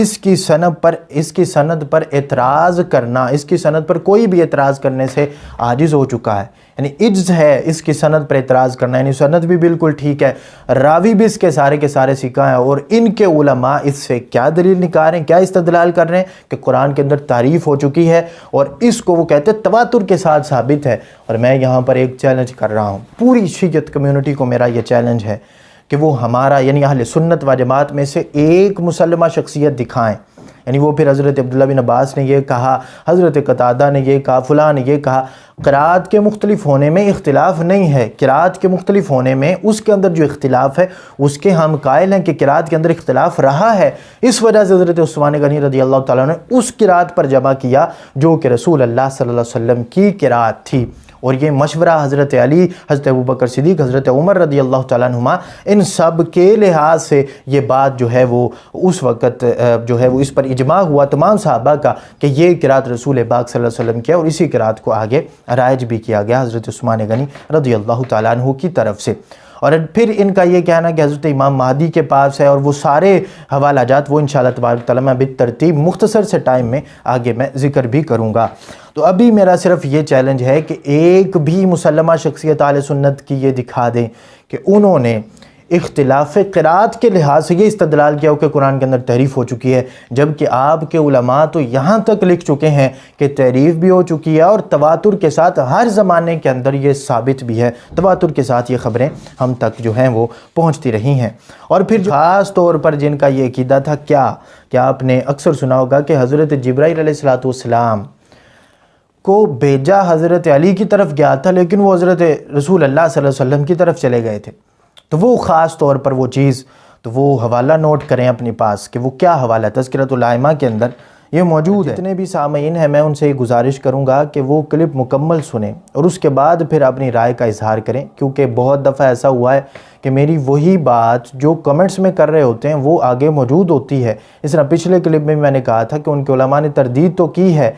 اس کی سند پر اعتراض کرنا، اس کی سند پر کوئی بھی اعتراض کرنے سے عاجز ہو چکا ہے، یعنی عجز ہے اس کی سند پر اعتراض کرنا، یعنی سند بھی بالکل ٹھیک ہے، راوی بھی اس کے سارے سکہ ہیں، اور ان کے علماء اس سے کیا دلیل نکال رہے ہیں، کیا استدلال کر رہے ہیں کہ قرآن کے اندر تعریف ہو چکی ہے، اور اس کو وہ کہتے ہیں تواتر کے ساتھ ثابت ہے۔ اور میں یہاں پر ایک چیلنج کر رہا ہوں، پوری شیعت کمیونٹی کو میرا یہ چیلنج ہے کہ وہ ہمارا یعنی اہل سنت و جماعت میں سے ایک مسلمہ شخصیت دکھائیں، یعنی وہ پھر حضرت عبداللہ بن عباس نے یہ کہا، حضرت قتادہ نے یہ کہا، فلاں نے یہ کہا۔ قرات کے مختلف ہونے میں اختلاف نہیں ہے، قرات کے مختلف ہونے میں اس کے اندر جو اختلاف ہے اس کے ہم قائل ہیں کہ قرات کے اندر اختلاف رہا ہے، اس وجہ سے حضرت عثمان غنی رضی اللہ تعالیٰ نے اس قرات پر جمع کیا جو کہ رسول اللہ صلی اللہ علیہ وسلم کی قرات تھی۔ اور یہ مشورہ حضرت علی، حضرت ابوبکر صدیق، حضرت عمر رضی اللہ تعالیٰ عنہما، ان سب کے لحاظ سے یہ بات جو ہے وہ اس وقت جو ہے وہ اس پر اجماع ہوا تمام صحابہ کا کہ یہ قرات رسول پاک صلی اللہ علیہ وسلم کی ہے، اور اسی قرات کو آگے رائج بھی کیا گیا حضرت عثمان غنی رضی اللہ تعالیٰ عنہ کی طرف سے۔ اور پھر ان کا یہ کہنا کہ حضرت امام مہدی کے پاس ہے، اور وہ سارے حوالہ جات وہ انشاءاللہ تبارک تعالیٰ میں بالترتیب مختصر سے ٹائم میں آگے میں ذکر بھی کروں گا۔ تو ابھی میرا صرف یہ چیلنج ہے کہ ایک بھی مسلمہ شخصیت اہل سنت کی یہ دکھا دیں کہ انہوں نے اختلاف قرات کے لحاظ سے یہ استدلال کیا ہو کہ قرآن کے اندر تحریف ہو چکی ہے، جبکہ آپ کے علماء تو یہاں تک لکھ چکے ہیں کہ تحریف بھی ہو چکی ہے، اور تواتر کے ساتھ ہر زمانے کے اندر یہ ثابت بھی ہے، تواتر کے ساتھ یہ خبریں ہم تک جو ہیں وہ پہنچتی رہی ہیں۔ اور پھر خاص طور پر جن کا یہ عقیدہ تھا، کیا آپ نے اکثر سنا ہوگا کہ حضرت جبرائیل علیہ السلام کو بھیجا حضرت علی کی طرف گیا تھا، لیکن وہ حضرت رسول اللہ صلی اللہ علیہ وسلم کی طرف چلے گئے تھے۔ تو وہ خاص طور پر وہ چیز، تو وہ حوالہ نوٹ کریں اپنے پاس کہ وہ کیا حوالہ ہے، تذکرۃ الائمہ کے اندر یہ موجود ہے۔ جتنے بھی سامعین ہیں میں ان سے یہ گزارش کروں گا کہ وہ کلپ مکمل سنیں اور اس کے بعد پھر اپنی رائے کا اظہار کریں، کیونکہ بہت دفعہ ایسا ہوا ہے کہ میری وہی بات جو کمنٹس میں کر رہے ہوتے ہیں وہ آگے موجود ہوتی ہے۔ اس طرح پچھلے کلپ میں میں نے کہا تھا کہ ان کے علماء نے تردید تو کی ہے،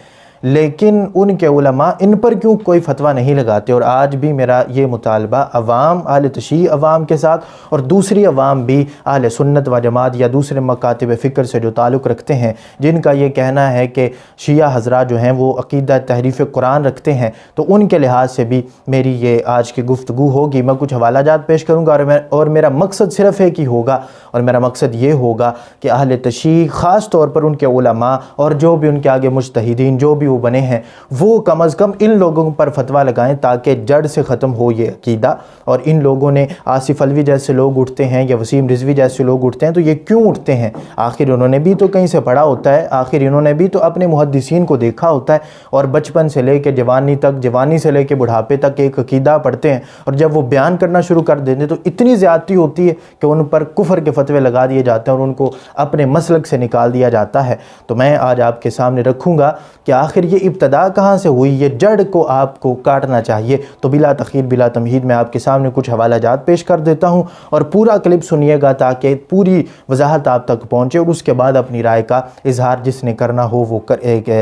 لیکن ان کے علماء ان پر کیوں کوئی فتویٰ نہیں لگاتے، اور آج بھی میرا یہ مطالبہ عوام، اہل تشیع عوام کے ساتھ اور دوسری عوام بھی اہل سنت و جماعت یا دوسرے مکاتب فکر سے جو تعلق رکھتے ہیں، جن کا یہ کہنا ہے کہ شیعہ حضرات جو ہیں وہ عقیدہ تحریف قرآن رکھتے ہیں، تو ان کے لحاظ سے بھی میری یہ آج کی گفتگو ہوگی۔ میں کچھ حوالہ جات پیش کروں گا اور میرا مقصد صرف ایک ہی ہوگا، اور میرا مقصد یہ ہوگا کہ اہل تشیع خاص طور پر ان کے علماء اور جو بھی ان کے آگے مجتہدین جو بھی وہ بنے ہیں، وہ کم از کم ان لوگوں پر فتویٰ لگائیں تاکہ جڑ سے ختم ہو یہ عقیدہ۔ اور ان لوگوں نے آصف الوی جیسے لوگ اٹھتے ہیں یا وسیم رضوی جیسے لوگ اٹھتے ہیں، تو یہ کیوں اٹھتے ہیں؟ آخر انہوں نے بھی تو کہیں سے پڑھا ہوتا ہے، آخر انہوں نے بھی تو اپنے محدثین کو دیکھا ہوتا ہے، اور بچپن سے لے کے جوانی تک، جوانی سے لے کے بڑھاپے تک ایک عقیدہ پڑھتے ہیں، اور جب وہ بیان کرنا شروع کر دیتے ہیں تو اتنی زیادتی ہوتی ہے کہ ان پر کفر کے فتوے لگا دیے جاتے ہیں اور ان کو اپنے مسلک سے نکال دیا جاتا ہے۔ تو میں آج آپ کے سامنے رکھوں گا کہ آخر یہ ابتدا کہاں سے ہوئی، یہ جڑ کو آپ کو کاٹنا چاہیے۔ تو بلا تخیر بلا تمہید میں آپ کے سامنے کچھ حوالہ جات پیش کر دیتا ہوں، اور پورا کلپ سنیے گا تاکہ پوری وضاحت آپ تک پہنچے، اور اس کے بعد اپنی رائے کا اظہار جس نے کرنا ہو وہ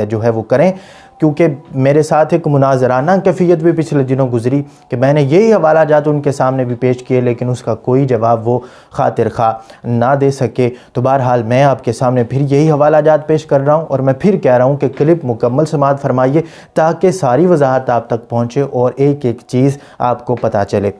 جو ہے وہ کریں، کیونکہ میرے ساتھ ایک مناظرانہ کیفیت بھی پچھلے دنوں گزری کہ میں نے یہی حوالہ جات ان کے سامنے بھی پیش کیے، لیکن اس کا کوئی جواب وہ خاطر خواہ نہ دے سکے۔ تو بہرحال میں آپ کے سامنے پھر یہی حوالہ جات پیش کر رہا ہوں، اور میں پھر کہہ رہا ہوں کہ کلپ مکمل سماعت فرمائیے تاکہ ساری وضاحت آپ تک پہنچے اور ایک ایک چیز آپ کو پتہ چلے،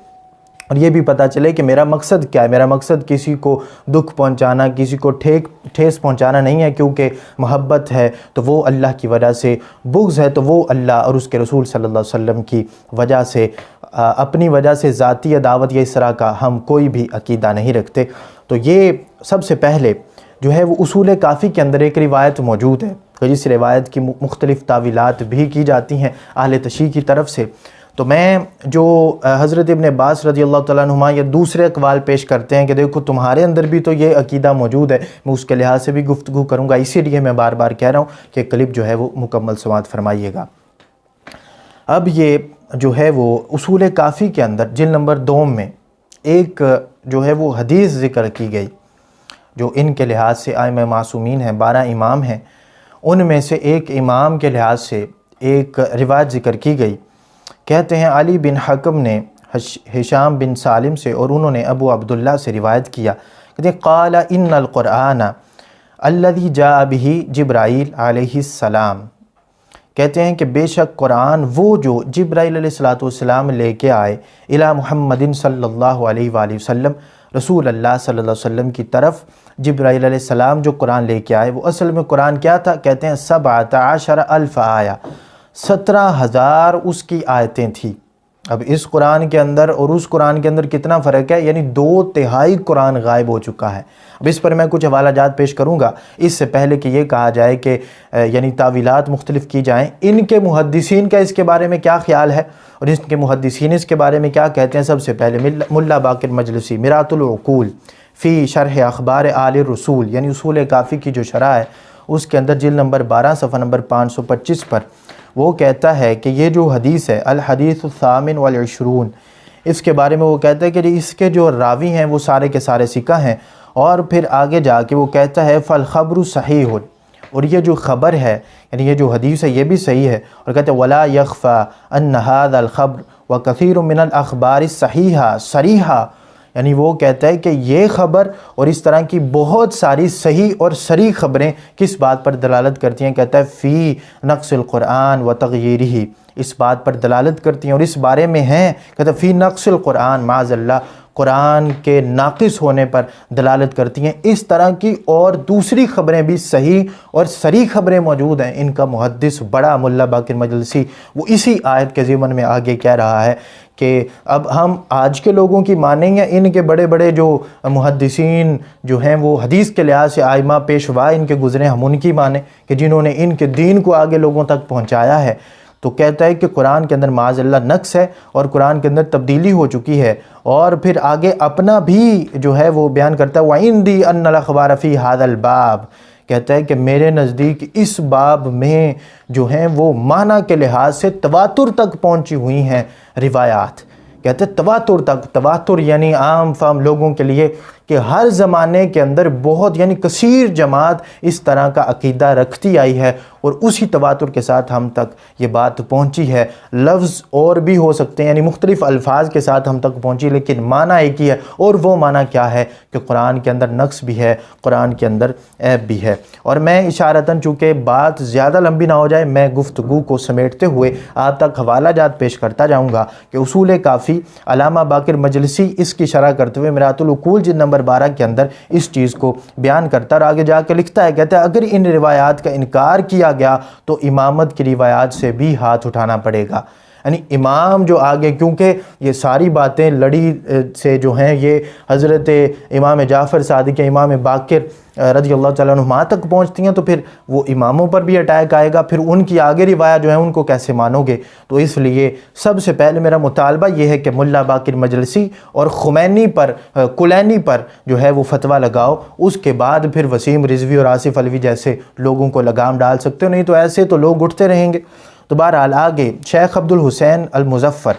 اور یہ بھی پتہ چلے کہ میرا مقصد کیا ہے۔ میرا مقصد کسی کو دکھ پہنچانا، کسی کو ٹھیس پہنچانا نہیں ہے، کیونکہ محبت ہے تو وہ اللہ کی وجہ سے، بغض ہے تو وہ اللہ اور اس کے رسول صلی اللہ علیہ وسلم کی وجہ سے، اپنی وجہ سے ذاتی عداوت یا اس طرح کا ہم کوئی بھی عقیدہ نہیں رکھتے۔ تو یہ سب سے پہلے جو ہے وہ اصول کافی کے اندر ایک روایت موجود ہے، جس روایت کی مختلف تعویلات بھی کی جاتی ہیں اہل تشیع کی طرف سے۔ تو میں جو حضرت ابن عباس رضی اللہ تعالیٰ عنہما یا دوسرے اقوال پیش کرتے ہیں کہ دیکھو تمہارے اندر بھی تو یہ عقیدہ موجود ہے، میں اس کے لحاظ سے بھی گفتگو کروں گا، اسی لیے میں بار بار کہہ رہا ہوں کہ کلپ جو ہے وہ مکمل سماعت فرمائیے گا۔ اب یہ جو ہے وہ اصول کافی کے اندر جلد نمبر 2 میں ایک جو ہے وہ حدیث ذکر کی گئی، جو ان کے لحاظ سے ائمہ معصومین ہیں، 12 امام ہیں، ان میں سے ایک امام کے لحاظ سے ایک روایت ذکر کی گئی۔ کہتے ہیں علی بن حکم نے ہشام بن سالم سے، اور انہوں نے ابو عبداللہ سے روایت کیا، کہتے ہیں قال ان القرآن الذی جاء بہ جبرائیل علیہ السلام، کہتے ہیں کہ بے شک قرآن وہ جو جبرائیل علیہ السلام لے کے آئے الی محمد صلی اللہ علیہ وآلہ وسلم، رسول اللہ صلی اللہ علیہ وسلم کی طرف جبرائیل علیہ السلام جو قرآن لے کے آئے، وہ اصل میں قرآن کیا تھا؟ کہتے ہیں 17,000 آیہ، 17,000 اس کی آیتیں تھیں۔ اب اس قرآن کے اندر اور اس قرآن کے اندر کتنا فرق ہے؟ یعنی 2/3 قرآن غائب ہو چکا ہے۔ اب اس پر میں کچھ حوالہ جات پیش کروں گا، اس سے پہلے کہ یہ کہا جائے کہ یعنی تعویلات مختلف کی جائیں، ان کے محدثین کا اس کے بارے میں کیا خیال ہے اور ان کے محدثین اس کے بارے میں کیا کہتے ہیں؟ سب سے پہلے ملا باقر مجلسی مرآۃ العقول فی شرح اخبار آل الرسول، یعنی اصول کافی کی جو شرح ہے اس کے اندر جلد نمبر 12 صفحہ نمبر 525 پر وہ کہتا ہے کہ یہ جو حدیث ہے الحدیث الثامن والعشرون، اس کے بارے میں وہ کہتا ہے کہ اس کے جو راوی ہیں وہ سارے کے سارے ثقہ ہیں، اور پھر آگے جا کے وہ کہتا ہے فالخبر صحیح، اور یہ جو خبر ہے یعنی یہ جو حدیث ہے یہ بھی صحیح ہے، اور کہتے ہیں ولا یخفى ان هذا الخبر وكثير من الاخبار الصحیحہ صریحہ، یعنی وہ کہتا ہے کہ یہ خبر اور اس طرح کی بہت ساری صحیح اور صریح خبریں کس بات پر دلالت کرتی ہیں؟ کہتا ہے فی نقص القرآن و تغییرہ، اس بات پر دلالت کرتی ہیں اور اس بارے میں ہیں، کہتا ہے فی نقص القرآن، معاذ اللہ قرآن کے ناقص ہونے پر دلالت کرتی ہیں۔ اس طرح کی اور دوسری خبریں بھی صحیح اور صریح خبریں موجود ہیں۔ ان کا محدث بڑا ملا باقر مجلسی وہ اسی آیت کے ضمن میں آگے کہہ رہا ہے کہ اب ہم آج کے لوگوں کی مانیں یا ان کے بڑے بڑے جو محدثین جو ہیں وہ حدیث کے لحاظ سے آئمہ پیشوا ان کے گزرے، ہم ان کی مانیں کہ جنہوں نے ان کے دین کو آگے لوگوں تک پہنچایا ہے؟ تو کہتا ہے کہ قرآن کے اندر معاذ اللہ نقص ہے اور قرآن کے اندر تبدیلی ہو چکی ہے، اور پھر آگے اپنا بھی جو ہے وہ بیان کرتا ہے وَعِنْدِي أَنَّ الْأَخْبَارَ فِي هَذَا الْبَابِ، کہتا ہے کہ میرے نزدیک اس باب میں جو ہیں وہ معنی کے لحاظ سے تواتر تک پہنچی ہوئی ہیں روایات، کہتے ہیں تواتر یعنی عام فہم لوگوں کے لیے کہ ہر زمانے کے اندر بہت یعنی کثیر جماعت اس طرح کا عقیدہ رکھتی آئی ہے، اور اسی تواتر کے ساتھ ہم تک یہ بات پہنچی ہے۔ لفظ اور بھی ہو سکتے ہیں، یعنی مختلف الفاظ کے ساتھ ہم تک پہنچی، لیکن معنی ایک ہی ہے، اور وہ معنی کیا ہے کہ قرآن کے اندر نقص بھی ہے، قرآن کے اندر عیب بھی ہے۔ اور میں اشارتاً چونکہ بات زیادہ لمبی نہ ہو جائے، میں گفتگو کو سمیٹتے ہوئے آپ تک حوالہ جات پیش کرتا جاؤں گا کہ اصول کافی علامہ باقر مجلسی اس کی شرح کرتے ہوئے مرآۃ العقول جلد نمبر 12 کے اندر اس چیز کو بیان کرتا اور آگے جا کے لکھتا ہے، کہتا ہے اگر ان روایات کا انکار کیا گیا تو امامت کی روایات سے بھی ہاتھ اٹھانا پڑے گا۔ یعنی امام جو آگے، کیونکہ یہ ساری باتیں لڑی سے جو ہیں یہ حضرت امام جعفر صادق، امام باقر رضی اللہ تعالیٰ عنہ تک پہنچتی ہیں، تو پھر وہ اماموں پر بھی اٹیک آئے گا، پھر ان کی آگے روایات جو ہیں ان کو کیسے مانو گے؟ تو اس لیے سب سے پہلے میرا مطالبہ یہ ہے کہ ملا باقر مجلسی اور خمینی پر کلینی پر جو ہے وہ فتویٰ لگاؤ، اس کے بعد پھر وسیم رضوی اور آصف علوی جیسے لوگوں کو لگام ڈال سکتے ہو، نہیں تو ایسے تو لوگ اٹھتے رہیں گے۔ تو بہرحال آگے شیخ عبد الحسین المظفر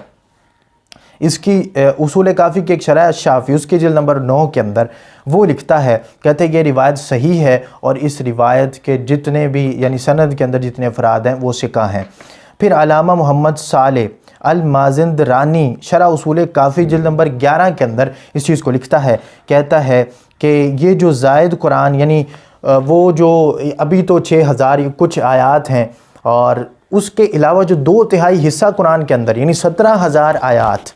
اس کی اصول کافی کی ایک شرح شافی اس کے جلد نمبر 9 کے اندر وہ لکھتا ہے، کہتے ہیں یہ روایت صحیح ہے اور اس روایت کے جتنے بھی یعنی سند کے اندر جتنے افراد ہیں وہ ثقہ ہیں۔ پھر علامہ محمد صالح المازندرانی شرح اصول کافی جلد نمبر 11 کے اندر اس چیز کو لکھتا ہے، کہتا ہے کہ یہ جو زائد قرآن یعنی وہ جو ابھی تو 6,000 کچھ آیات ہیں، اور اس کے علاوہ جو 2/3 حصہ قرآن کے اندر یعنی 17,000 آیات،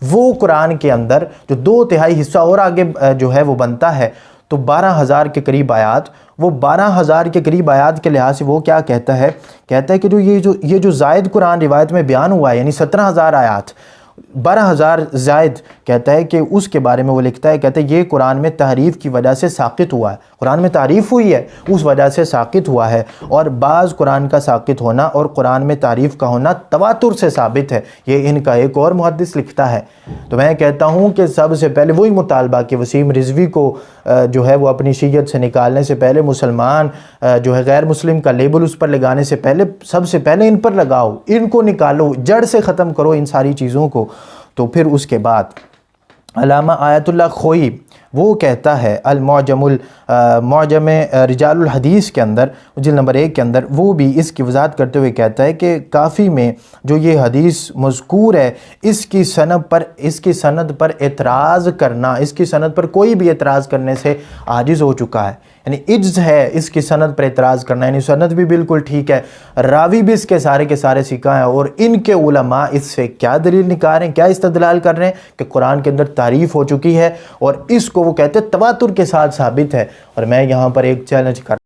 وہ قرآن کے اندر جو 2/3 حصہ اور آگے جو ہے وہ بنتا ہے، تو 12,000 کے قریب آیات، وہ 12,000 کے قریب آیات کے لحاظ سے وہ کیا کہتا ہے کہ یہ جو زائد قرآن روایت میں بیان ہوا ہے یعنی 17,000 آیات، 12,000 زائد، کہتا ہے کہ اس کے بارے میں وہ لکھتا ہے، کہتا ہے یہ قرآن میں تحریف کی وجہ سے ساقط ہوا ہے، قرآن میں تعریف ہوئی ہے اس وجہ سے ساقط ہوا ہے، اور بعض قرآن کا ساقط ہونا اور قرآن میں تعریف کا ہونا تواتر سے ثابت ہے، یہ ان کا ایک اور محدث لکھتا ہے۔ تو میں کہتا ہوں کہ سب سے پہلے وہی مطالبہ کہ وسیم رضوی کو جو ہے وہ اپنی شیعت سے نکالنے سے پہلے مسلمان جو ہے غیر مسلم کا لیبل اس پر لگانے سے پہلے سب سے پہلے ان پر لگاؤ، ان کو نکالو، جڑ سے ختم کرو ان ساری چیزوں کو۔ تو پھر اس کے بعد علامہ آیت اللہ خوئی وہ کہتا ہے المعجم معجم رجال الحدیث کے اندر جلد نمبر 1 کے اندر وہ بھی اس کی وضاحت کرتے ہوئے کہتا ہے کہ کافی میں جو یہ حدیث مذکور ہے اس کی سند پر اعتراض کرنا، اس کی سند پر کوئی بھی اعتراض کرنے سے عاجز ہو چکا ہے، یعنی عجز ہے اس کی سند پر اعتراض کرنا، یعنی سند بھی بالکل ٹھیک ہے، راوی بھی اس کے سارے سکھا ہیں، اور ان کے علماء اس سے کیا دلیل نکال رہے ہیں، کیا استدلال کر رہے ہیں کہ قرآن کے اندر تعریف ہو چکی ہے، اور اس کو وہ کہتے ہیں تواتر کے ساتھ ثابت ہے۔ اور میں یہاں پر ایک چیلنج کر